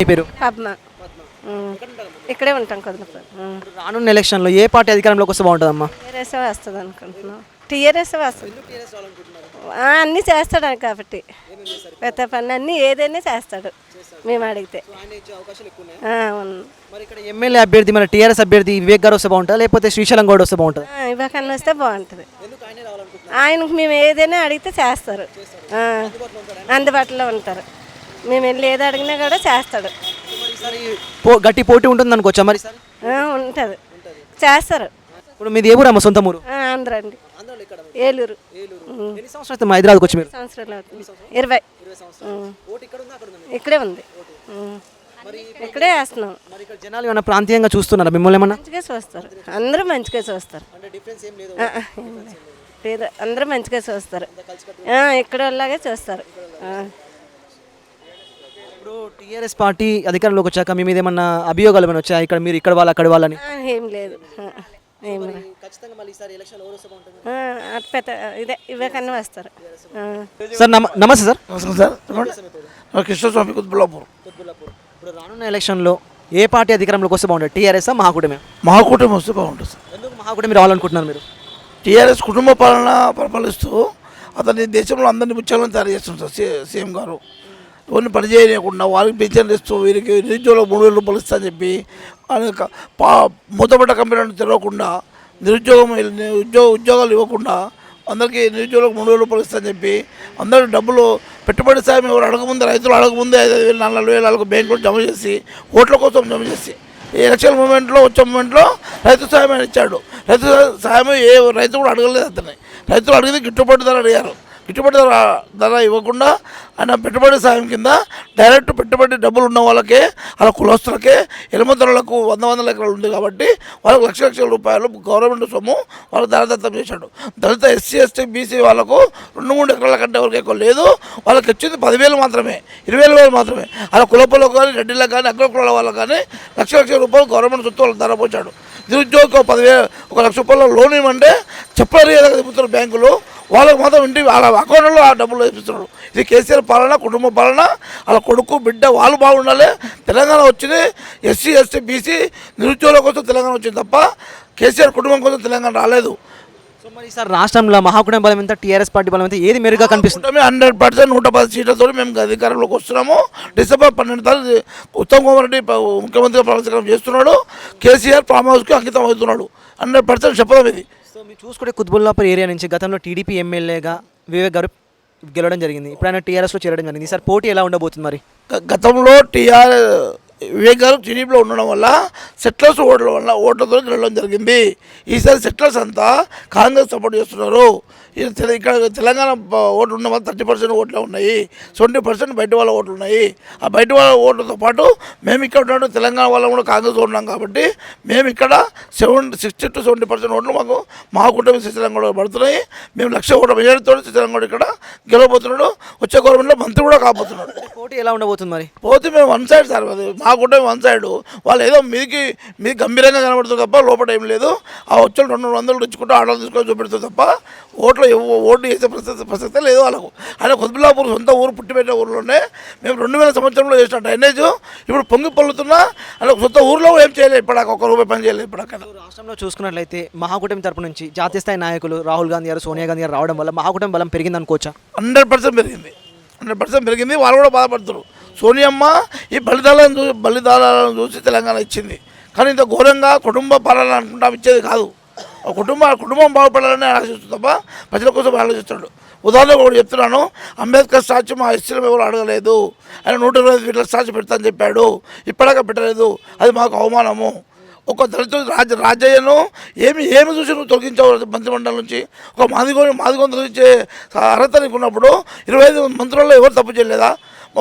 Party పేరు? పద్మ. ఇక్కడే ఉంటాం కొద్దిగా. రానున్న ఎలక్షన్లో ఏ పార్టీ అధికారంలోకి వస్తే బాగుంటుందమ్మా? టీఆర్ఎస్ వస్తుంది అనుకుంటున్నాం. టీఆర్ఎస్ వస్తుంది. అన్నీ చేస్తాడు కాబట్టి పెద్ద పని అన్నీ ఏదైనా చేస్తాడు మేము అడిగితే. మరి ఇక్కడ ఎమ్మెల్యే అభ్యర్థి మన టీఆర్ఎస్ అభ్యర్థి వివేక్ గారు వస్తే బాగుంటుంది, లేకపోతే శ్రీశైలం గౌడ్ వస్తే బాగుంటుంది? ఇవ్వకన్నా వస్తే బాగుంటుంది. ఆయనకు మేము ఏదైనా అడిగితే చేస్తారు, అందుబాటులో ఉంటారు. మేము వెళ్ళి ఏది అడిగినా కూడా చేస్తాడు. గట్టి పోటీ ఉంటుంది అనుకోవచ్చా మరి? ఉంటుంది, చేస్తారు. ఇప్పుడు మీది ఏ ఊరు అమ్మ? సొంత ఊరు? ఆంధ్ర అండి, ఏలూరు. ఎన్ని సంవత్సరాలు హైదరాబాద్కి వచ్చి మీరు? సంవత్సరాలు అవుతుంది, 20. ఇక్కడే ఉంది, ఇక్కడే వేస్తున్నాం. జనాలు ఏమైనా ప్రాంతీయంగా చూస్తున్నారా మిమ్మల్ని? ఏమన్నా మంచిగా చూస్తారు, అందరూ మంచిగా చూస్తారు. లేదు, అందరూ మంచిగా చూస్తారు, ఇక్కడ వాళ్ళలాగే చూస్తారు. ఇప్పుడు టీఆర్ఎస్ పార్టీ అధికారంలోకి వచ్చాక మీ మీద ఏమన్నా అభియోగాలు ఏమైనా వచ్చాయి? ఇక్కడ మీరు ఇక్కడ వాళ్ళు అక్కడ వాళ్ళని? ఏం లేదు, పెద్ద ఇదే ఇవ్వకన్నా వస్తారు. సార్ నమస్తే సార్. నమస్కారం సార్. కృష్ణస్వామి కుత్బుల్లాపూర్. ఇప్పుడు రానున్న ఎలక్షన్లో ఏ పార్టీ అధికారంలోకి వస్తే బాగుంటుంది? టీఆర్ఎస్ మహాకూటమి? మహాకూటమి వస్తే బాగుంటుంది సార్. ఎందుకు మహాకూటమి రావాలనుకుంటున్నారు మీరు? టీఆర్ఎస్ కుటుంబ పాలన పరిపాలిస్తూ అతని దేశంలో అందరినీ ముత్యాలను తయారు చేస్తున్నారు సార్ సీఎం గారు. ఇవన్నీ పని చేయకుండా వారికి పెన్షన్ ఇస్తూ వీరికి నిరుద్యోగులకు 3,000 రూపాయలు ఇస్తా అని చెప్పి మూతపడ్డ కంపెనీలను తెరవకుండా ఉద్యోగాలు ఇవ్వకుండా అందరికీ నిరుద్యోగులకు 3,000 రూపాయలు ఇస్తా అని చెప్పి అందరూ డబ్బులు పెట్టుబడి సాయం ఎవరు అడగముందే, రైతులు అడగముందే 5,000 4,000 బ్యాంకులో జమ చేసి ఓట్ల కోసం జమ చేసి ఈ ఎలక్షన్ మూమెంట్లో వచ్చే మూమెంట్లో రైతు సాయం అని ఇచ్చాడు. రైతు సాయం ఏ రైతు కూడా అడగలేదు. అతన్ని రైతులు అడిగింది గిట్టుబాటు ధర అడిగారు. గిట్టుబాటు ధర ఇవ్వకుండా ఆయన పెట్టుబడి సాయం కింద డైరెక్ట్ పెట్టుబడి డబ్బులు ఉన్న వాళ్ళకే, అలా కులస్తులకే, ఎలుమతులకు 100 ఎకరాలు ఉంది కాబట్టి వాళ్ళకు లక్షల రూపాయలు గవర్నమెంట్ సొమ్ము వాళ్ళకు దారదత్తం చేశాడు. దళిత ఎస్సీ ఎస్టీ బీసీ వాళ్ళకు 2-3 ఎకరాల కంటే ఎవరికి ఎక్కువ లేదు. వాళ్ళకి వచ్చింది 10,000 మాత్రమే, 20,000 మాత్రమే. అలా కులపులకు కానీ, రెడ్డిలకు కానీ, అగ్ర కులాల వాళ్ళకు కానీ లక్షల రూపాయలు గవర్నమెంట్ సొత్తు వాళ్ళకి ధరపోచాడు. నిరుద్యోగ 10,000 1 లక్ష రూపాయల లోన్ ఇవ్వమంటే చెప్పలేదా చెబుతున్నారు బ్యాంకులు. వాళ్ళకు మాత్రం ఇంటి వాళ్ళ అకౌంట్లో ఆ డబ్బులు వేపిస్తున్నాడు. ఇది కేసీఆర్ పాలన, కుటుంబ పాలన. వాళ్ళ కొడుకు బిడ్డ వాళ్ళు బాగుండాలి. తెలంగాణ వచ్చింది ఎస్సీ ఎస్టీ బీసీ నిరుద్యోగుల కోసం తెలంగాణ వచ్చింది తప్ప కేసీఆర్ కుటుంబం కోసం తెలంగాణ రాలేదు. సో మరి సార్ రాష్ట్రంలో మహాకూటమి బలం ఎంత, టీఆర్ఎస్ పార్టీ బలం ఎంత, ఏది మెరుగ్గా కనిపిస్తుంది? 100% 110 సీట్లతో మేము అధికారంలోకి వస్తున్నాము. డిసెంబర్ 12 తారీఖు ఉత్తమ్ కుమార్ రెడ్డి ముఖ్యమంత్రిగా ప్రవేశం చేస్తున్నాడు. కేసీఆర్ ఫామ్ హౌస్కి అంకితం అవుతున్నాడు. 100% చెప్పడం ఇది. సో మీరు చూసుకుంటే కుత్బుల్లాపూర్ ఏరియా నుంచి గతంలో టీడీపీ ఎమ్మెల్యేగా వివేక్ గారు గెలవడం జరిగింది. ఇప్పుడు ఆయన టీఆర్ఎస్లో చేరడం జరిగింది. సార్ పోటీ ఎలా ఉండబోతుంది మరి? గతంలో వివేక్ గారు టీడీపీలో ఉండడం వల్ల సెటిలర్స్ ఓట్లతో గెలవడం జరిగింది. ఈసారి సెటిలర్స్ అంతా కాంగ్రెస్ సపోర్ట్ చేస్తున్నారు. ఇక్కడ తెలంగాణ ఓట్లు ఉన్న వాళ్ళు 30% ఓట్లు ఉన్నాయి, 20% బయట వాళ్ళ ఓట్లు ఉన్నాయి. ఆ బయట వాళ్ళ ఓట్లతో పాటు మేము ఇక్కడ ఉన్న తెలంగాణ వాళ్ళం కూడా కాంగ్రెస్ ఉన్నాం కాబట్టి మేము ఇక్కడ 60 to 70% ఓట్లు మాకు మా కుటుంబ శ్రీశైలం పడుతున్నాయి. మేము 1,00,000 ఓట్ల మెజారిటీతో శ్రీశైలం ఇక్కడ గెలవబోతున్నాడు. వచ్చే గవర్నమెంట్లో మంత్రి కూడా కాబోతున్నాడు. పోటీ ఎలా ఉండబోతుంది మరి? పోతే మేము 1 సైడ్ సార్, అది మా కుటుంబం 1 సైడ్. వాళ్ళు ఏదో మీది గంభీరంగా కనబడుతుంది తప్ప లోపల ఏం లేదు. ఆ వచ్చే 200 ఇచ్చుకుంటూ ఆటలు తీసుకొని చూపెడుతుంది తప్ప ఓట్లు వేసే ప్రసక్తే లేదు వాళ్ళకు. ఆయన కుత్బుల్లాపూర్ సొంత ఊరు, పుట్టిపెట్టిన ఊరిలోనే మేము 2000 సంవత్సరంలో చేసిన డ్రైనేజ్ ఇప్పుడు పొంగి పొల్లుతున్నా ఆయన సొంత ఊరిలో ఏం చేయలేదు. ఇప్పుడు 1 రూపాయి పని చేయలేదు. ఇప్పుడు అక్కడ రాష్ట్రంలో చూసుకున్నట్లయితే మహాకూటమి తరపు నుంచి జాతీయ స్థాయి నాయకులు రాహుల్ గాంధీ గారు, సోనియా గాంధీ గారు రావడం వల్ల మహాకూటమి బలం పెరిగింది అనుకోవచ్చా? 100% పెరిగింది. 100% పెరిగింది. వాళ్ళు కూడా బాధపడుతున్నారు. సోనియమ్మ ఈ బలిదానాలను చూసి తెలంగాణ ఇచ్చింది. కానీ ఇంత ఘోరంగా కుటుంబ పాలన అనుకుంటా ఇచ్చేది కాదు. కుటుంబం బాగుపడాలని ఆలోచిస్తుంది తప్ప ప్రజల కోసం ఆలోచిస్తాడు. ఉదాహరణకు ఒకటి చెప్తున్నాను. అంబేద్కర్ స్టాచ్యూ మా ఎస్సీలో ఎవరు అడగలేదు. ఆయన 125 ఫీట్ల స్టాచ్యూ పెడతా అని చెప్పాడు. ఇప్పటిదాకా పెట్టలేదు. అది మాకు అవమానము. ఒక దళితుడు రాజయ్యను ఏమి చూసి నువ్వు తొలగించావు మంత్రిమండలి నుంచి? ఒక మాదిగోని తొలగించే అర్హత నీకు ఉన్నప్పుడు 25 మంత్రుల్లో ఎవరు తప్పు చేయలేదా?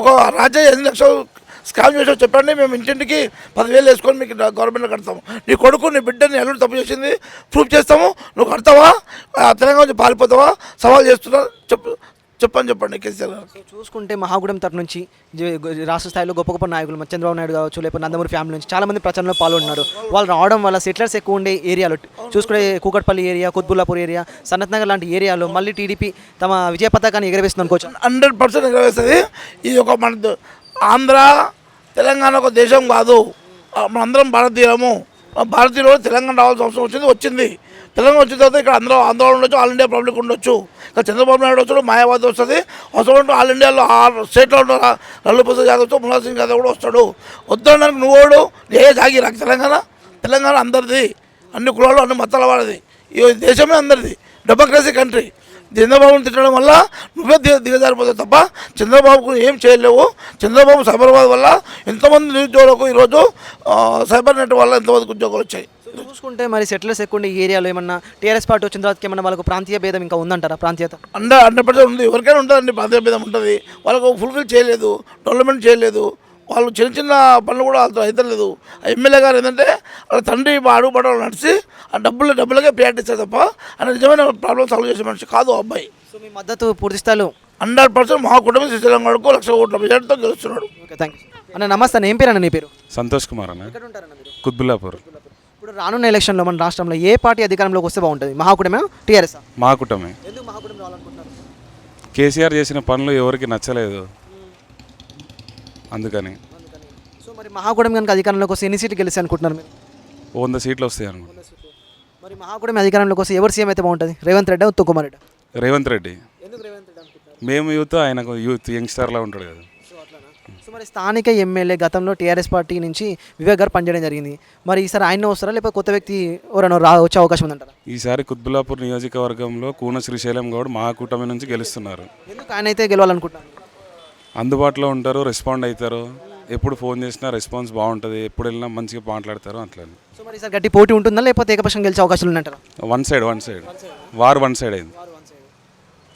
ఒక రాజయ్య 8 లక్షలు స్కామ్ చేసావు చెప్పండి, మేము ఇంటింటికి 10,000 వేసుకొని మీకు గవర్నమెంట్లో కడతాము. నీ కొడుకు నీ బిడ్డని ఎల్లుండి తప్పు చేసింది ప్రూఫ్ చేస్తాము. నువ్వు కడతావా? తెలంగాణ నుంచి పారిపోతావా? సవాల్ చేస్తున్నా చెప్పండి కేసీఆర్ గారు. చూసుకుంటే మహాకూటమి తరపు నుంచి రాష్ట్ర స్థాయిలో గొప్ప గొప్ప నాయకులు చంద్రబాబు నాయుడు కావచ్చు, లేకపోతే నందమూరి ఫ్యామిలీ నుంచి చాలామంది ప్రచారంలో పాల్గొన్నారు. వాళ్ళు రావడం వల్ల సెటిలర్స్ ఎక్కువ ఉండే ఏరియాలో చూసుకుంటే కూకట్పల్లి ఏరియా, కుత్బుల్లాపూర్ ఏరియా, సనత్ నగర్ లాంటి ఏరియాలో మళ్ళీ టీడీపీ తమ విజయ పతాకాన్ని ఎగరవేస్తుంది అనుకోవచ్చు. 100% ఎగరవేస్తుంది. ఇది ఒక మన ఆంధ్ర తెలంగాణ ఒక దేశం కాదు, మనందరం భారతీయులము. భారతీయులు తెలంగాణ రావాల్సిన అవసరం వచ్చింది. తెలంగాణ వచ్చిన తర్వాత ఇక్కడ అందరూ ఆందోళన ఉండొచ్చు, ఆల్ ఇండియా పబ్లిక్ ఉండొచ్చు. ఇక్కడ చంద్రబాబు నాయుడు వస్తాడు, మాయావతి వస్తుంది, అవసరం ఆల్ ఇండియాలో 6 స్టేట్లో ఉన్న లల్లు ప్రసాద్ యాదవ్, ములాయం సింగ్ యాదవ్ కూడా వస్తాడు. వద్దడానికి నువ్వుడు ఏ జాగిరా? తెలంగాణ అందరిది, అన్ని కులాలు అన్ని మతాల వాడిది, ఈ దేశమే అందరిది, డెమోక్రసీ కంట్రీ. చంద్రబాబుని తిట్టడం వల్ల నువ్వే దిగజారిపోతావు తప్ప చంద్రబాబుకు ఏం చేయలేవు. చంద్రబాబు సైబరాబాద్ వల్ల ఎంతోమంది నిరుద్యోగులకు ఈరోజు సైబర్ నెట్ వల్ల ఎంతమందికి ఉద్యోగాలు వచ్చాయి. చూసుకుంటే మరి సెటిలర్స్ ఎక్కువ ఉండే ఈ ఏరియాలో ఏమన్నా టీఆర్ఎస్ పార్టీ వచ్చిన తర్వాత ఏమన్నా వాళ్ళకు ప్రాంతీయ భేదం ఇంకా ఉందంటారా? ప్రాంతీయత 100% ఉంది, ఎవరికైనా ఉంటుందండి, ప్రాంతీయ భేదం ఉంటుంది. వాళ్ళకు ఫుల్ఫిల్ చేయలేదు, డెవలప్మెంట్ చేయలేదు, వాళ్ళు చిన్న చిన్న పనులు కూడా వాళ్ళతో అవుతలేదు. ఎమ్మెల్యే గారు ఏంటంటే వాళ్ళ తండ్రి అడుగుపడలు నడిచి ఆ డబ్బులకే ప్రియారిటీ ఇస్తారు తప్ప ఆయన నిజమైన ప్రాబ్లమ్ సాల్వ్ చేసే మనిషి కాదు ఆ అబ్బాయి. సో మీ మద్దతు పూర్తి స్థాయిలో 100% మా కుటుంబం శ్రీశైలం గడుకు 1,00,000 కోట్ల మెజార్టీతో గెలుస్తున్నాడు. ఓకే, థ్యాంక్ యూ అన్న. నమస్తే అన్న, ఏం పేరు అన్న నీ పేరు? సంతోష్ కుమార్ అన్న, ఎక్కడ ఉంటారన్న మీరు? కుత్బుల్లాపూర్. ఇప్పుడు రానున్న ఎలక్షన్లో మన రాష్ట్రంలో ఏ పార్టీ అధికారంలోకి వస్తే బాగుంటుంది? మహాకూటమే, టీఆర్ఎస్? మా కుటుంబమే. ఎందుకు మహాకూటమి రావాలనుకుంటున్నారు? కేసీఆర్ చేసిన పనులు ఎవరికి నచ్చలేదు, అందుకని. సో మరి మహాకూటమి కనుక అధికారంలోకి వస్తే ఎన్ని సీట్లు గెలిచి అనుకుంటున్నారు మీరు? 100 సీట్లు వస్తాయి అనుకుంటున్నాను. మరి మహాకూటమి అధికారంలోకి వస్తే ఎవరు సీఎం అయితే బాగుంటుంది? రేవంత్ రెడ్డి, ఉత్తమ్ కుమార్ రెడ్డి? రేవంత్ రెడ్డి. ఎందుకు రేవంత్ రెడ్డి అనుకుంటున్నారు? మేము యూత్, ఆయనకు యూత్ యంగ్స్టర్లా ఉంటాడు కదా. సో అట్లానా? సో మరి స్థానిక ఎమ్మెల్యే గతంలో టీఆర్ఎస్ పార్టీ నుంచి వివేక్ గారు పనిచేయడం జరిగింది. మరి ఈసారి ఆయన వస్తారా లేకపోతే కొత్త వ్యక్తి ఎవరైనా వచ్చే అవకాశం ఉందంటారా? ఈసారి కుత్బుల్లాపూర్ నియోజకవర్గంలో కూన శ్రీశైలం గౌడ్ మా కూటమి నుంచి గెలుస్తున్నారు. ఎందుకు ఆయన అయితే గెలవాలనుకుంటున్నారు? అందుబాటులో ఉంటారు, రెస్పాండ్ అవుతారు, ఎప్పుడు ఫోన్ చేసినా రెస్పాన్స్ బాగుంటుంది, ఎప్పుడు వెళ్ళినా మంచిగా మాట్లాడతారు అట్లా. సో మరి ఈసారి గట్టి పోటీ ఉంటుందా లేకపోతే ఏకపక్షం గెలిచే అవకాశాలు ఉన్నాయంటారా? One side war one side అయింది.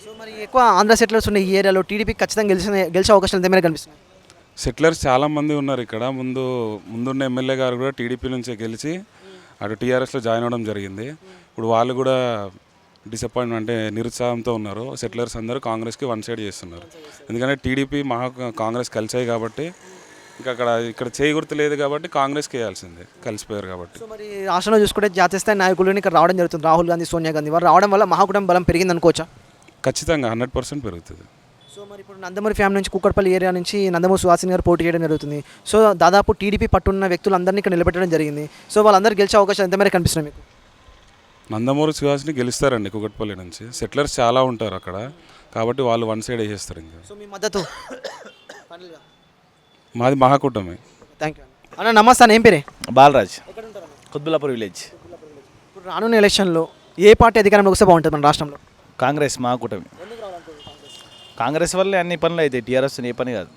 సో మరి ఎక్కువ ఆంధ్ర సెటిలర్స్ ఉన్న ఈ ఏరియాలో టీడీపీ ఖచ్చితంగా గెలిచే అవకాశాలు ఎంతమైనా కనిపిస్తున్నాయి? సెటిలర్స్ చాలామంది ఉన్నారు ఇక్కడ. ముందున్న ఎమ్మెల్యే గారు కూడా టీడీపీ నుంచే గెలిచి అటు టీఆర్ఎస్లో జాయిన్ అవ్వడం జరిగింది. ఇప్పుడు వాళ్ళు కూడా డిసప్పాయింట్మెంట్ అంటే నిరుత్సాహంతో ఉన్నారు. సెటిలర్స్ అందరూ కాంగ్రెస్కి వన్ సైడ్ చేస్తున్నారు. ఎందుకంటే టీడీపీ కాంగ్రెస్ కలిసాయి కాబట్టి ఇంకా ఇక్కడ చేయగుర్తు లేదు కాబట్టి కాంగ్రెస్కి వేయాల్సిందే, కలిసిపోయారు కాబట్టి. సో మరి రాష్ట్రంలో చూసుకుంటే జాతీయ స్థాయి నాయకులు ఇక్కడ రావడం జరుగుతుంది. రాహుల్ గాంధీ, సోనియా గాంధీ వారు రావడం వల్ల మహాకూటమి బలం పెరిగింది అనుకోవచ్చా? ఖచ్చితంగా 100% పెరుగుతుంది. సో మరి ఇప్పుడు నందమూరి ఫ్యామిలీ నుంచి కూకట్పల్లి ఏరియా నుంచి నందమూరి సుహాసిని గారు పోటీ చేయడం జరుగుతుంది. సో దాదాపు టీడీపీ పట్టున్న వ్యక్తులందరినీ ఇక్కడ నిలబెట్టడం జరిగింది. సో వాళ్ళందరూ గెలిచే అవకాశాలు ఎంతమేర కనిపిస్తున్నాయి మీకు? నందమూరి సుహాస్ని గెలుస్తారండి కూకట్పల్లి నుంచి. సెటిలర్స్ చాలా ఉంటారు అక్కడ కాబట్టి వాళ్ళు వన్ సైడ్ వేసేస్తారు. ఇంకా సో మీ మద్దతు? మాది మహాకూటమి. థ్యాంక్ యూ అన్న. నమస్తే అన్న, ఏం పేరే? బాలరాజ్, కుత్బుల్లాపూర్ విలేజ్. ఇప్పుడు రానున్న ఎలక్షన్లో ఏ పార్టీ అధికారంలోకి వస్తే బాగుంటుంది మన రాష్ట్రంలో? కాంగ్రెస్ మా కూటమి. కాంగ్రెస్ వల్లే అన్ని పనులు అవుతాయి, టీఆర్ఎస్ ఏ పని కాదు.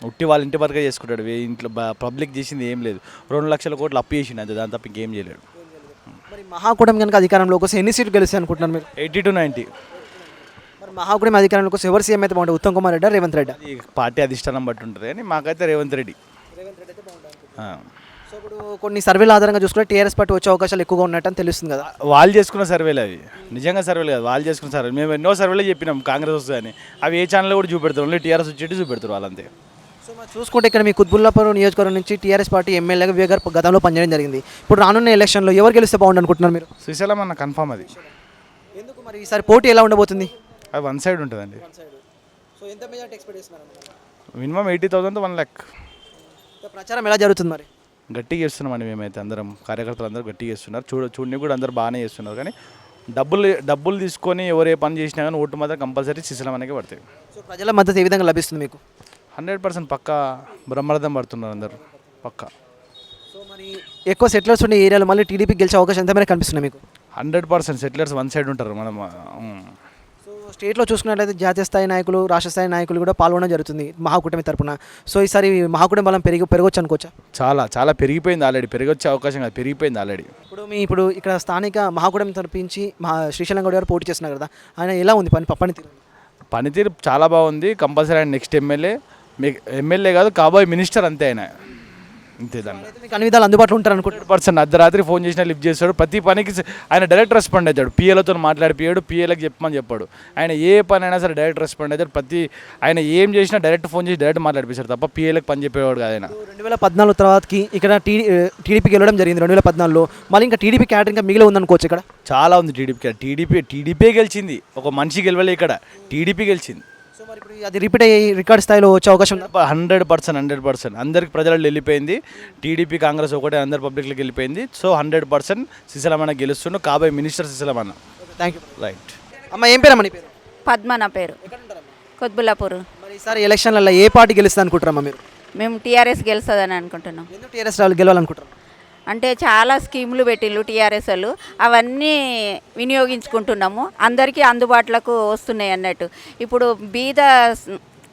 ఉట్టి వాళ్ళ ఇంటి వరకే చేసుకుంటాడు, ఇంట్లో పబ్లిక్ చేసింది ఏం లేదు. 2 లక్షల కోట్లు అప్పు చేసిండు అంతే, దాని తప్ప ఇంకేం చేయలేడు. మరి మహాకూటమి కనుక అధికారంలోకి వస్తే ఎన్ని సీట్లు గెలుస్తాయి అనుకుంటున్నారు మీరు? 80 to 90. మరి మహాకూటమి అధికారంలోకి వస్తే ఎవరు సీఎం అయితే బాగుంటుంది? ఉత్తమ్ కుమార్ రెడ్డి, రేవంత్ రెడ్డి? ఈ పార్టీ అధిష్టానం బట్టి ఉంటుంది కానీ మాకైతే రేవంత్ రెడ్డి. సో ఇప్పుడు కొన్ని సర్వేల ఆధారంగా చూసుకుంటే టీఆర్ఎస్ పార్టీ వచ్చే అవకాశాలు ఎక్కువగా ఉన్నట్టు తెలుస్తుంది కదా. వాళ్ళు చేసుకున్న సర్వేలు అవి, నిజంగా సర్వేలు కాదు, వాళ్ళు చేసుకున్న సర్వేలు. మేము ఎన్నో సర్వేలు చెప్పినాం కాంగ్రెస్ వస్తుందని, అవి ఏ ఛానల్లో కూడా చూపెడతారు, ఓన్లీ టీఆర్ఎస్ వచ్చేటి చూపెడతారు వాళ్ళంతే. సో మరి చూసుకుంటే ఇక్కడ మీ కుత్బుల్లాపూర్ నియోజకవర్గం నుంచి టీఆర్ఎస్ పార్టీ ఎమ్మెల్యేగా వివేక్ గారు గతంలో పనిచేయడం జరిగింది. ఇప్పుడు రానున్న ఎలక్షన్లో ఎవరు గెలిస్తే బాగుండు అనుకుంటున్నారు మీరు? శ్రీశైలం అన్న కన్ఫామ్ అది. ఎందుకు మరి ఈసారి పోటీ ఎలా ఉండబోతుంది? అది వన్ సైడ్ ఉంటుందండి. సో ఎంత మెజారిటీ ఎక్స్పెక్ట్ చేస్తున్నారు? Minimum 80,000 to 1 lakh. ప్రచారం ఎలా జరుగుతుంది మరి? గట్టిగా చేస్తున్నామండి మేమైతే, అందరం కార్యకర్తలు అందరూ గట్టిగా చేస్తున్నారు. చూడని కూడా అందరూ బాగానే చేస్తున్నారు. కానీ డబ్బులు తీసుకొని ఎవరు ఏ పని చేసినా కానీ ఓటు మాత్రం కంపల్సరీ శ్రీశైలం అనేవి పడతాయి. సో ప్రజల మద్దతు ఏ విధంగా లభిస్తుంది మీకు? 100% పక్కా బ్రహ్మార్థం పడుతున్నారు అందరూ పక్కా. సో మరి ఎక్కువ సెటిలర్స్ ఉండే ఏరియాలో మళ్ళీ టీడీపీ గెలిచే అవకాశం ఎంతమైనా కనిపిస్తున్నాయి మీకు? 100% సెటిలర్స్ వన్ సైడ్ ఉంటారు. మనం సో స్టేట్లో చూసుకున్నట్లయితే జాతీయ స్థాయి నాయకులు, రాష్ట్ర స్థాయి నాయకులు కూడా పాల్గొనడం జరుగుతుంది మహాకూటమి తరపున. సో ఈసారి మహాకూటమి బలం పెరగొచ్చు అనుకోవచ్చా? చాలా పెరిగిపోయింది ఆల్రెడీ, పెరిగొచ్చే అవకాశం కాదు, పెరిగిపోయింది ఆల్రెడీ. ఇప్పుడు ఇక్కడ స్థానిక మహాకూటమి తరపించి శ్రీశైలం గౌడ్ గారు పోటీ చేస్తున్నారు కదా, ఆయన ఎలా ఉంది పనితీరు? చాలా బాగుంది. కంపల్సరీ ఆయన నెక్స్ట్ ఎమ్మెల్యే కాదు, కాబోయే మినిస్టర్ అంతే ఆయన. అంతే, దాన్ని మీకు అన్ని విధాలు అందుబాటులో ఉంటారు అనుకుంటారు. 100% అర్ధరాత్రి ఫోన్ చేసినా లిఫ్ట్ చేస్తాడు. ప్రతి పనికి ఆయన డైరెక్ట్ రెస్పాండ్ అవుతాడు. పిఏలతో మాట్లాడిపోయాడు, పిఏలకు చెప్పమని చెప్పాడు. ఆయన ఏ పని అయినా సరే డైరెక్ట్ రెస్పాండ్ అవుతాడు. ఆయన ఏం చేసినా డైరెక్ట్ ఫోన్ చేసి డైరెక్ట్ మాట్లాడిపోయాడు తప్ప పిఏలకు పని చెప్పేవాడు కాదు ఆయన. 2014 తర్వాతకి ఇక్కడ టీడీపీ గెలవడం జరిగింది 2014లో. మళ్ళీ ఇంకా టీడీపీ క్యాడర్ ఇంకా మిగిలి ఉందనుకోవచ్చు. ఇక్కడ చాలా ఉంది టీడీపీ గెలిచింది. ఒక మనిషి గెలవలే, ఇక్కడ టీడీపీ గెలిచింది. సో మరి ఇప్పుడు అది రిపీట్ అయ్యి రికార్డ్ స్థాయిలో వచ్చే అవకాశం ఉందా? 100% అందరికి ప్రజలలో వెళ్ళిపోయింది. టీడీపీ కాంగ్రెస్ ఒకటే అందరు పబ్లిక్లోకి వెళ్ళిపోయింది. సో 100% సిసలమన్న గెలుస్తుండు, కాబోయే మినిస్టర్ సిసలమన్న. Thank you. రైట్. అమ్మ ఏం పేరు అమ్మ నీ పేరు? పద్మ నా పేరు. కొత్బుల్లాపూర్. మరి ఈసారి ఎలక్షన్లలో ఏ పార్టీ గెలుస్తుంది అనుకుంటారమ్మా మీరు? మేము టీఆర్ఎస్ గెలుస్తుందని అనుకుంటున్నాం. ఎందుకు టీఆర్ఎస్ వాళ్ళు గెలవాలనుకుంటారు? అంటే చాలా స్కీములు పెట్టిళ్ళు టీఆర్ఎస్ వాళ్ళు, అవన్నీ వినియోగించుకుంటున్నాము, అందరికీ అందుబాటులోకి వస్తున్నాయి అన్నట్టు. ఇప్పుడు బీద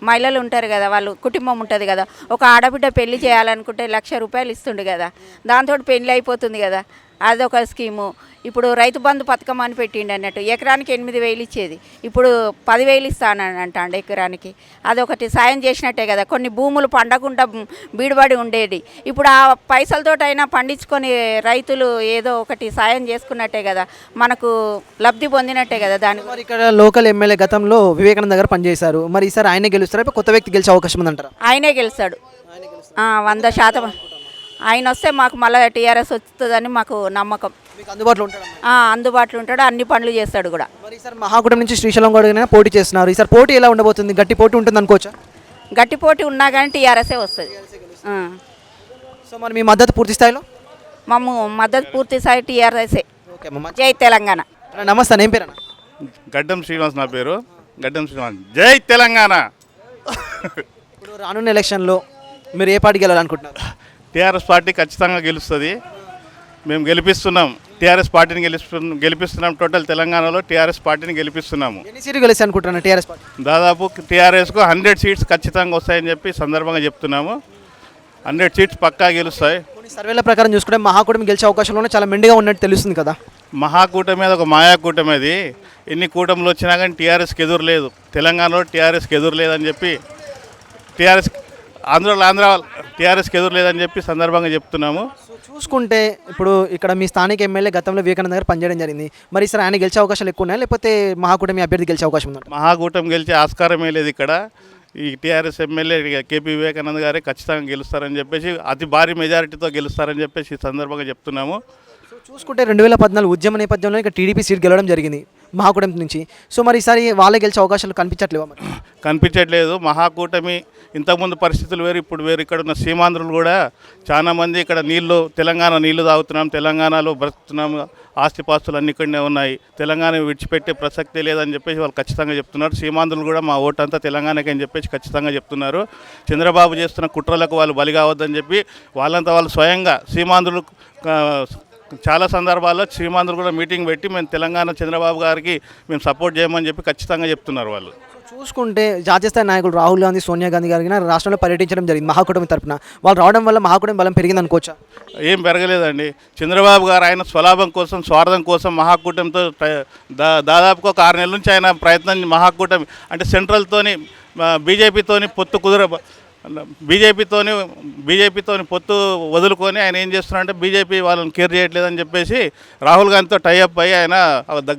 మహిళలు ఉంటారు కదా, వాళ్ళు కుటుంబం ఉంటుంది కదా, ఒక ఆడబిడ్డ పెళ్లి చేయాలనుకుంటే 1,00,000 రూపాయలు ఇస్తుండు కదా, దాంతో పెళ్లి అయిపోతుంది కదా, అదొక స్కీము. ఇప్పుడు రైతు బంధు పథకం అని పెట్టిండు అన్నట్టు, ఎకరానికి 8,000 ఇచ్చేది, ఇప్పుడు 10,000 ఇస్తానంటాండు ఎకరానికి. అదొకటి సాయం చేసినట్టే కదా. కొన్ని భూములు పండకుండా బీడుబడి ఉండేది, ఇప్పుడు ఆ పైసలతోటైనా పండించుకొని రైతులు ఏదో ఒకటి సాయం చేసుకున్నట్టే కదా, మనకు లబ్ధి పొందినట్టే కదా. దాని మరి ఇక్కడ లోకల్ ఎమ్మెల్యే గతంలో వివేకానంద గారు పనిచేశారు, మరి ఈసారి ఆయనే గెలుస్తారా లేకపోతే కొత్త వ్యక్తి గెలిచే అవకాశం ఉందంటారా? ఆయనే గెలుస్తాడు 100%. ఆయన వస్తే మాకు మళ్ళీ టీఆర్ఎస్ వస్తుందని మాకు నమ్మకం. మీకు అందుబాటులో ఉంటాడు? అందుబాటులో ఉంటాడు, అన్ని పనులు చేస్తాడు కూడా. మరి ఈసారి మహాకూటమి నుంచి శ్రీశైలం గౌడ్ పోటీ చేస్తున్నారు, ఈసారి పోటీ ఎలా ఉండబోతుంది? గట్టి పోటీ ఉంటుంది అనుకోవచ్చా? గట్టి పోటీ ఉన్నా కానీ టీఆర్ఎస్ఏ వస్తుంది. సో మరి మీ మద్దతు పూర్తి స్థాయిలో? మమ్ము మద్దతు పూర్తి స్థాయి టీఆర్ఎస్ఏ. ఓకే అమ్మ. జై తెలంగాణ. నమస్తే అన్న, ఏం పేరు అన్న? గడ్డం శ్రీనివాస్ నా పేరు. గడ్డం శ్రీనివాస్. జై తెలంగాణ. ఇప్పుడు రానున్న ఎలక్షన్లో మీరు ఏ పార్టీ గెలవాలనుకుంటున్నారు? టీఆర్ఎస్ పార్టీ ఖచ్చితంగా గెలుస్తుంది. మేము గెలిపిస్తున్నాం, టీఆర్ఎస్ పార్టీని గెలిపిస్తున్నాం. టోటల్ తెలంగాణలో టీఆర్ఎస్ పార్టీని గెలిపిస్తున్నాము. ఎన్ని సీట్లు గెలిచి అనుకుంటున్నారు టీఆర్ఎస్ పార్టీ? దాదాపు టీఆర్ఎస్కు 100 సీట్స్ ఖచ్చితంగా వస్తాయని చెప్పి సందర్భంగా చెప్తున్నాము. 100 సీట్స్ పక్కా గెలుస్తాయి. కొన్ని సర్వేల ప్రకారం చూసుకుంటే మహాకూటమి గెలిచే అవకాశంలోనే చాలా మెండుగా ఉన్నట్టు తెలుస్తుంది కదా. మహాకూటమి అది ఒక మాయా కూటమి. అది ఎన్ని కూటములు వచ్చినా కానీ టీఆర్ఎస్కి ఎదురు లేదు. తెలంగాణలో టీఆర్ఎస్కి ఎదురు లేదని చెప్పి ఆంధ్ర టీఆర్ఎస్కి ఎదురు లేదని చెప్పి సందర్భంగా చెప్తున్నాము. సో చూసుకుంటే ఇప్పుడు ఇక్కడ మీ స్థానిక ఎమ్మెల్యే గతంలో వివేకానంద గారు పనిచేయడం జరిగింది, మరి ఈసారి ఆయన గెలిచే అవకాశాలు ఎక్కువ ఉన్నాయా లేకపోతే మహాకూటమి అభ్యర్థి గెలిచే అవకాశం ఉందంట? మహాకూటమి గెలిచే ఆస్కారమే లేదు ఇక్కడ. ఈ టీఆర్ఎస్ ఎమ్మెల్యే కేపీ వివేకానంద గారే ఖచ్చితంగా గెలుస్తారని చెప్పేసి, అతి భారీ మెజారిటీతో గెలుస్తారని చెప్పేసి ఈ సందర్భంగా చెప్తున్నాము. సో చూసుకుంటే 2014 ఉద్యమ నేపథ్యంలో ఇక్కడ టీడీపీ సీట్ గెలవడం జరిగింది మహాకూటమి నుంచి. సో మరి ఈసారి వాళ్ళే గెలిచే అవకాశాలు కనిపించట్లేవా? మరి కనిపించట్లేదు. మహాకూటమి ఇంతకుముందు పరిస్థితులు వేరు, ఇప్పుడు వేరు. ఇక్కడ ఉన్న సీమాంధ్రులు కూడా చాలామంది ఇక్కడ తెలంగాణ నీళ్లు తాగుతున్నాం, తెలంగాణలో బ్రతుకుతున్నాం, ఆస్తిపాస్తులు అన్నీ ఇక్కడనే ఉన్నాయి, తెలంగాణ విడిచిపెట్టే ప్రసక్తే లేదని చెప్పేసి వాళ్ళు ఖచ్చితంగా చెప్తున్నారు. సీమాంధ్రులు కూడా మా ఓటు అంతా తెలంగాణకి అని చెప్పేసి ఖచ్చితంగా చెప్తున్నారు. చంద్రబాబు చేస్తున్న కుట్రలకు వాళ్ళు బలి కావద్దని చెప్పి వాళ్ళంతా వాళ్ళు స్వయంగా సీమాంధ్రులు చాలా సందర్భాల్లో సీమాంధ్రులు కూడా మీటింగ్ పెట్టి మేము తెలంగాణ చంద్రబాబు గారికి మేము సపోర్ట్ చేయమని చెప్పి ఖచ్చితంగా చెప్తున్నారు వాళ్ళు. చూసుకుంటే జాతీయ స్థాయి నాయకులు రాహుల్ గాంధీ, సోనియా గాంధీ గారికి రాష్ట్రంలో పర్యటించడం జరిగింది మహాకూటమి తరపున. వాళ్ళు రావడం వల్ల మహాకూటమి బలం పెరిగింది అనుకోవచ్చా? ఏం పెరగలేదండి. చంద్రబాబు గారు ఆయన స్వలాభం కోసం, స్వార్థం కోసం మహాకూటమితో దాదాపుగా ఒక 6 నెలల నుంచి ఆయన ప్రయత్నం, మహాకూటమి అంటే సెంట్రల్తోని బీజేపీతోని బీజేపీతోని పొత్తు వదులుకొని ఆయన ఏం చేస్తున్నారంటే బీజేపీ వాళ్ళని కేర్ చేయట్లేదని చెప్పేసి రాహుల్ గాంధీతో టైఅప్ అయ్యి ఆయన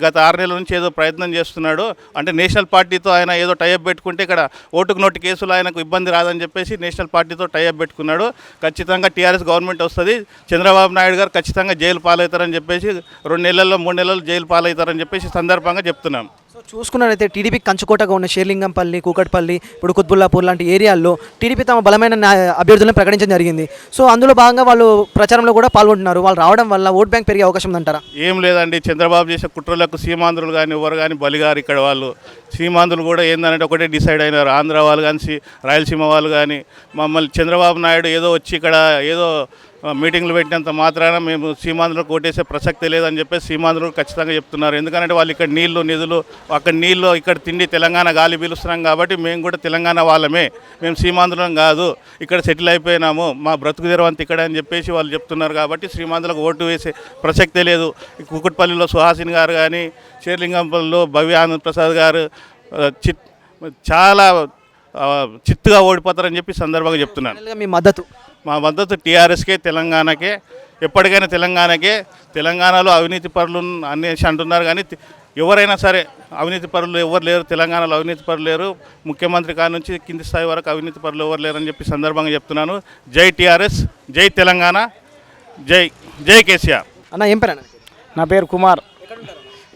గత 6 నెలల నుంచి ఏదో ప్రయత్నం చేస్తున్నాడు. అంటే నేషనల్ పార్టీతో ఆయన ఏదో టైఅప్ పెట్టుకుంటే ఇక్కడ ఓటుకు నోటు కేసులు ఆయనకు ఇబ్బంది రాదని చెప్పేసి నేషనల్ పార్టీతో టైఅప్ పెట్టుకున్నాడు. ఖచ్చితంగా టీఆర్ఎస్ గవర్నమెంట్ వస్తుంది, చంద్రబాబు నాయుడు గారు ఖచ్చితంగా జైలు పాలవుతారని చెప్పేసి 2 నెలల్లో 3 నెలలు జైలు పాలవుతారని చెప్పేసి సందర్భంగా చెప్తున్నాం. సో చూసుకున్నట్లయితే టీడీపీ కంచుకోటగా ఉన్న షేర్లింగంపల్లి, కూకట్పల్లి, ఇప్పుడు కుత్బుల్లాపూర్ లాంటి ఏరియాల్లో టీడీపీ తమ బలమైన అభ్యర్థులను ప్రకటించడం జరిగింది. సో అందులో భాగంగా వాళ్ళు ప్రచారంలో కూడా పాల్గొంటున్నారు. వాళ్ళు రావడం వల్ల ఓట్ బ్యాంక్ పెరిగే అవకాశం ఉందంటారా? ఏం లేదండి. చంద్రబాబు చేసే కుట్రలకు సీమాంధ్రులు కానీ ఎవరు కానీ బలిగారు. ఇక్కడ వాళ్ళు సీమాంధ్రులు కూడా ఏంటంటే ఒకటే డిసైడ్ అయినారు. ఆంధ్ర వాళ్ళు కానీ రాయలసీమ వాళ్ళు కానీ మమ్మల్ని చంద్రబాబు నాయుడు ఏదో వచ్చి ఇక్కడ ఏదో మీటింగ్లు పెట్టినంత మాత్రాన మేము సీమాంధ్రులకు ఓటేసే ప్రసక్తి లేదని చెప్పేసి సీమాంధ్రులు ఖచ్చితంగా చెప్తున్నారు. ఎందుకంటే వాళ్ళు ఇక్కడ నీళ్లు నిధులు, అక్కడ నీళ్లు, ఇక్కడ తిండి, తెలంగాణ గాలి పీలుస్తున్నాం కాబట్టి మేము కూడా తెలంగాణ వాళ్ళమే, మేము సీమాంధ్రులం కాదు, ఇక్కడ సెటిల్ అయిపోయినాము, మా బ్రతుకు తెరవంత ఇక్కడ అని చెప్పేసి వాళ్ళు చెప్తున్నారు. కాబట్టి సీమాంధ్రులకు ఓటు వేసే ప్రసక్తే లేదు. కుకుట్పల్లిలో సుహాసిని గారు కానీ, షేర్లింగంపల్లిలో భవ్య ఆనంద్ ప్రసాద్ గారు చాలా చిత్తుగా ఓడిపోతారని చెప్పి సందర్భంగా చెప్తున్నాను. మీ మద్దతు? మా మద్దతు టీఆర్ఎస్కే, తెలంగాణకే, ఎప్పటికైనా తెలంగాణకే. తెలంగాణలో అవినీతి పరులు అనేసి అంటున్నారు కానీ ఎవరైనా సరే అవినీతి పరులు ఎవరు లేరు. తెలంగాణలో అవినీతి పరులు లేరు. ముఖ్యమంత్రి కాడ నుంచి కింది స్థాయి వరకు అవినీతి పరులు ఎవరు లేరని చెప్పి సందర్భంగా చెప్తున్నాను. జై టీఆర్ఎస్, జై తెలంగాణ, జై జై కేసీఆర్. అన్న ఏం పేరు? అన్న నా పేరు కుమార్,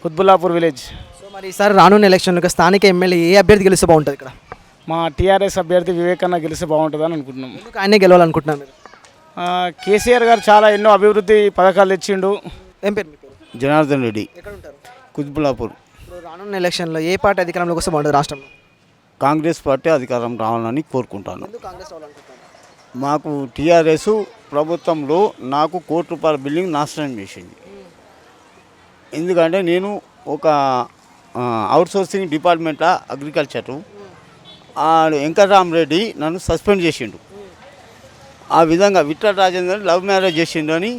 కుత్బుల్లాపూర్ విలేజ్. సో మరి ఈసారి రానున్న ఎలక్షన్లకు స్థానిక ఎమ్మెల్యే ఏ అభ్యర్థి గెలిస్తే బాగుంటుంది ఇక్కడ? మా టీఆర్ఎస్ అభ్యర్థి వివేకన్న గెలిస్తే బాగుంటుందని అనుకుంటున్నాం. ఎందుకు ఆయనే గెలవాలనుకుంటున్నారు మీరు? కేసీఆర్ గారు చాలా ఎన్నో అభివృద్ధి పథకాలు తెచ్చిండు. ఏం పేరు మీ పేరు? జనార్దన్ రెడ్డి, ఎక్కడ ఉంటారు? కుత్బులాపూర్. ఇప్పుడు రానున్న ఎలక్షన్లో ఏ పార్టీ అధికారంలోకి వస్తే బాగుంటుంది రాష్ట్రంలో? కాంగ్రెస్ పార్టీ అధికారం రావాలని కోరుకుంటాను. ఎందుకు కాంగ్రెస్ రావాలనుకుంటున్నారు? మాకు టీఆర్ఎస్ ప్రభుత్వంలో నాకు ₹1,00,00,000 బిల్డింగ్ నాశనం చేసింది. ఎందుకంటే నేను ఒక అవుట్సోర్సింగ్ డిపార్ట్మెంట్లో అగ్రికల్చరు వెంకటరామరెడ్డి నన్ను సస్పెండ్ చేసిండు. ఆ విధంగా విఠల్ రాజేందర్ లవ్ మ్యారేజ్ చేసిండు అని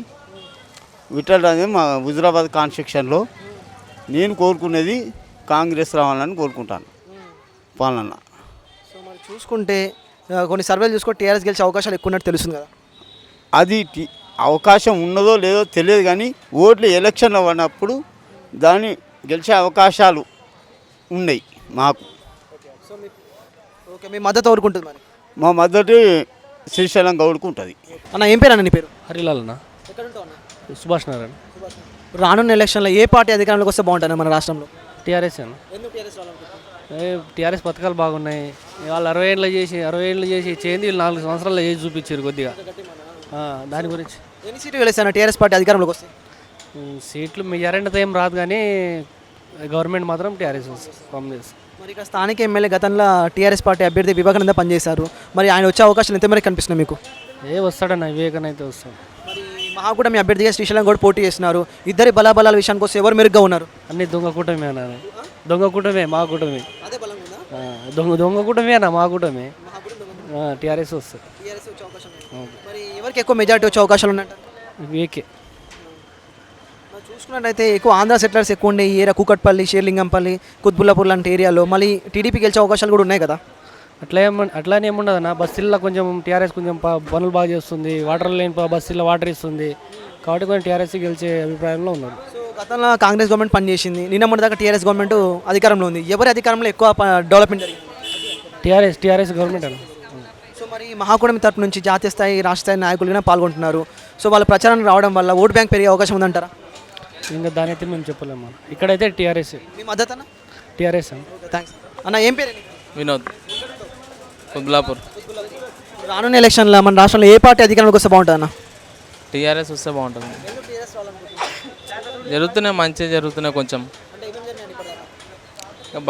విఠల్ రాజేందర్ మా హుజురాబాద్ కాన్స్టిట్యూషన్లో నేను కోరుకునేది కాంగ్రెస్ రావాలని కోరుకుంటాను పాలన. సో మరి చూసుకుంటే కొన్ని సర్వేలు చూసుకుంటే టీఆర్ఎస్ గెలిచే అవకాశాలు ఎక్కువ ఉన్నట్టు తెలుస్తుంది కదా. అది అవకాశం ఉన్నదో లేదో తెలియదు, కానీ ఓట్లు ఎలక్షన్లో ఉన్నప్పుడు దాన్ని గెలిచే అవకాశాలు ఉన్నాయి మాకు. సో మీ ఓకే, మీ మద్దతు కోరుకుంటుంది మరి? మా మద్దతు శ్రీశైలం గౌడ్కు ఉంటుంది. అన్న ఏం పేరు అన్న నీ పేరు? హరిలాల్ అన్న, ఎక్కడ ఉంటావు అన్న? సుభాష్ నారాయణ. రానున్న ఎలక్షన్లో ఏ పార్టీ అధికారంలోకి వస్తే బాగుంటుంది మన రాష్ట్రంలో? టీఆర్ఎస్ అన్న. ఎందుకు టీఆర్ఎస్ రావాలనుకుంటున్నారు? టీఆర్ఎస్ పథకాలు బాగున్నాయి. వాళ్ళు 60 ఏళ్ళు చేసి చేంది వీళ్ళు 4 సంవత్సరాల్లో చేసి చూపించారు కొద్దిగా. దాని గురించి ఎన్ని సీట్లు గెలుస్తాను టీఆర్ఎస్ పార్టీ అధికారంలోకి వస్తే? సీట్లు మెజారిటీతో ఏం రాదు, కానీ గవర్నమెంట్ మాత్రం టీఆర్ఎస్ కాంగ్రెస్. మరి ఇక్కడ స్థానిక ఎమ్మెల్యే గతంలో టీఆర్ఎస్ పార్టీ అభ్యర్థి వివేకానంద పనిచేశారు. మరి ఆయన వచ్చే అవకాశాలు ఎంత మేరకు కనిపిస్తున్నాయి మీకు? వస్తాడన్న, వివేకానంద అయితే వస్తాడు. మరి మహాకూటమి అభ్యర్థిగా శ్రీశైలం కూడా పోటీ చేస్తున్నారు. ఇద్దరి బలాబలాల విషయానికి వస్తే ఎవరు మెరుగ్గా ఉన్నారు? అన్ని దొంగ కూటమే అన్న, దొంగ కూటమే మా కూటమి. దొంగ కూటమే అన్న, మా కూటమి. టీఆర్ఎస్ వస్తుంది. మరి ఎవరికి ఎక్కువ మెజారిటీ వచ్చే అవకాశాలు ఉన్నాయంట? వివేకే. చూసుకున్నట్టయితే ఎక్కువ ఆంధ్ర సెటిలర్స్ ఎక్కువ ఉండే ఈ ఏరియా కూకట్పల్లి, షేర్లింగంపల్లి, కుత్బుల్లాపూర్ లాంటి ఏరియాలో మళ్ళీ టీడీపీ గెలిచే అవకాశాలు కూడా ఉన్నాయి కదా. అట్లానే ఏముండదు అన్న, బస్తీల్లో కొంచెం టీఆర్ఎస్ కొంచెం పనులు బాగా చేస్తుంది, వాటర్ లేని బస్తీల్లో వాటర్ ఇస్తుంది, కాబట్టి కొంచెం టీఆర్ఎస్ గెలిచే అభిప్రాయంలో ఉన్నారు. సో గతంలో కాంగ్రెస్ గవర్నమెంట్ పనిచేసింది, నిన్న మొన్న దాకా టీఆర్ఎస్ గవర్నమెంట్ అధికారంలో ఉంది. ఎవరి అధికారంలో ఎక్కువ డెవలప్మెంట్ జరిగింది? టీఆర్ఎస్ గవర్నమెంట్ అన్న. సో మరి మహాకూటమి తరపు నుంచి జాతీయ స్థాయి, రాష్ట్ర స్థాయి నాయకులుగా పాల్గొంటున్నారు. సో వాళ్ళ ప్రచారానికి రావడం వల్ల ఓట్ బ్యాంక్ పెరిగే అవకాశం ఉందంటారా? ఇంకా దాని అయితే మేము చెప్పలేము. ఇక్కడైతే టీఆర్ఎస్. మీ మద్దతు అన్న? టీఆర్ఎస్ అన్న. థ్యాంక్స్ అన్న. ఏం పేరు? వినోద్, కుత్బులాపూర్. రానున్న ఎలక్షన్లో మన రాష్ట్రంలో ఏ పార్టీ అధికారంలోకి వస్తే బాగుంటుంది అన్న? టీఆర్ఎస్ వస్తే బాగుంటుంది. జరుగుతున్నాయి, మంచిగా జరుగుతున్నాయి. కొంచెం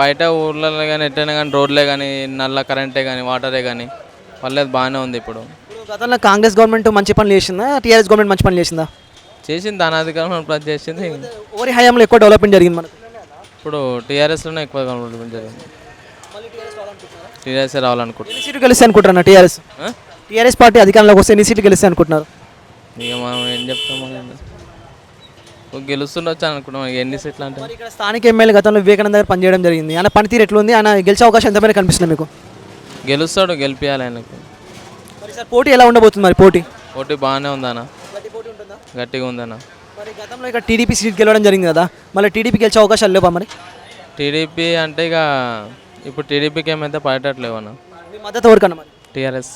బయట ఊర్లలో కానీ ఎట్టైనా కానీ రోడ్లే కానీ నల్ల కరెంటే కానీ వాటరే కానీ పర్లేదు, బాగానే ఉంది. ఇప్పుడు గతంలో కాంగ్రెస్ గవర్నమెంట్ మంచి పనులు చేసిందా, టీఆర్ఎస్ గవర్నమెంట్ మంచి పనులు చేసిందా? చేసింది, దాని అధికారం చేసింది. ఓరి హయాంలో ఎక్కువ డెవలప్మెంట్ జరిగింది మనకు. ఇప్పుడు టీఆర్ఎస్లోనే ఎక్కువ డెవలప్మెంట్ జరిగింది. టీఆర్ఎస్ రావాలనుకుంటున్నాను. ఎన్ని సీట్లు గెలుస్తాయి అనుకుంటున్నా టీఆర్ఎస్ పార్టీ అధికారంలోకి వస్తే ఎన్ని సీట్లు గెలుస్తాయి అనుకుంటున్నారు? ఇక మనం ఏం చెప్తాము, గెలుస్తుండొచ్చు అనుకుంటున్నాం. ఎన్ని సీట్లు అంటే మరి ఇక్కడ స్థానిక ఎమ్మెల్యే గతంలో వివేకానంద గారు పనిచేయడం జరిగింది. ఆయన పనితీరు ఎట్లుంది? ఆయన గెలిచే అవకాశం ఎంత మేరకు కనిపిస్తుంది మీకు? గెలుస్తాడు, గెలిపియాలి ఆయనకు. మరి సార్ పోటీ ఎలా ఉండబోతుంది? మరి పోటీ బాగానే ఉందన్న, గట్టిగా ఉందన్న. మరి గతంలో ఇక్కడ టీడీపీ సీట్ గెలవడం జరిగింది కదా, మళ్ళీ టీడీపీ గెలిచే అవకాశాలు లేవా మరి? టీడీపీ అంటే ఇక ఇప్పుడు టీడీపీకి ఏమైతే పడేటట్లేవు అన్న. మీ మద్దతు ఎవరికన్నా మరి? టీఆర్ఎస్.